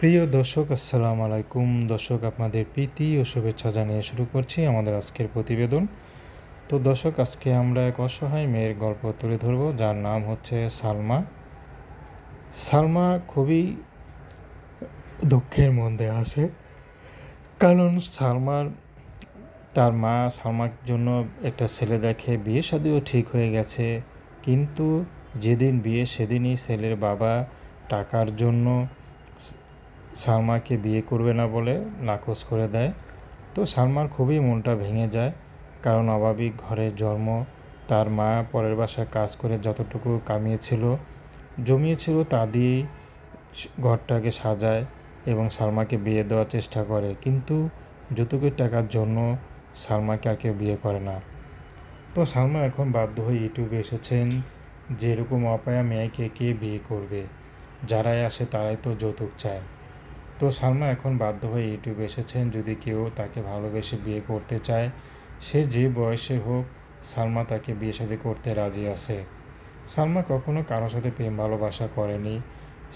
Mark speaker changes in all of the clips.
Speaker 1: প্রিয় দর্শক, আসসালামু আলাইকুম। দর্শক, আপনাদের প্রীতি ও শুভেচ্ছা জানিয়ে শুরু করছি আমাদের আজকের প্রতিবেদন। তো দর্শক, আজকে আমরা এক অসহায় মেয়ের গল্প তুলে ধরব, যার নাম হচ্ছে সালমা। সালমা খুবই দুঃখের মধ্যে আছে, কারণ তার মা সালমার জন্য একটা ছেলে দেখে, বিয়ে শাদিও ঠিক হয়ে গেছে। কিন্তু যেদিন বিয়ে সেদিনই ছেলের বাবা টাকার জন্য সালমাকে বিয়ে করবে না বলে নাকচ করে দেয়। তো সালমার খুবই মনটা ভেঙে যায়, কারণ অভাবী ঘরে জন্ম। তার মা পরের বাসায় কাজ করে যতটুকু জমিয়েছিল তা দিয়েই ঘরটাকে সাজায় এবং সালমাকে বিয়ে দেওয়ার চেষ্টা করে। কিন্তু যৌতুকের টাকার জন্য সালমাকে আর কেউ বিয়ে করে না। তো সালমা এখন বাধ্য হয়ে ইউটিউবে এসেছেন যে এরকম অপায়া মেয়েকে কে বিয়ে করবে, যারাই আসে তারাই তো যৌতুক চায়। তো সালমা এখন বাধ্য হয়ে ইউটিউবে এসেছেন, যদি কেউ তাকে ভালোবেসে বিয়ে করতে চায়, সে যে বয়সে হোক, সালমা তাকে বিয়ে শাদী করতে রাজি আছে। সালমা কখনো কারোর সাথে প্রেম ভালোবাসা করেনি।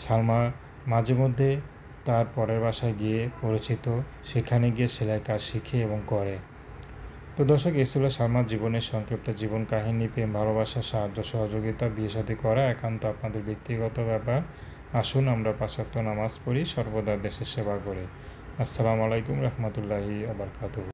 Speaker 1: সালমা মাঝে মধ্যে তার পরের বাসায় গিয়ে পরিচিত, সেখানে গিয়ে সেলাই কাজ শিখে এবং করে। তো দর্শক, এই ছিল সালমার জীবনের সংক্ষিপ্ত জীবন কাহিনী। প্রেম ভালোবাসা, সাহায্য সহযোগিতা, বিয়ে শাদী করা একান্ত আপনাদের ব্যক্তিগত ব্যাপার। আসুন আমরা ৫ ওয়াক্ত নামাজ পড়ি, সর্বদা দেশের সেবা করি। আসসালামু আলাইকুম রহমতুল্লাহি ওয়া বারাকাতুহু।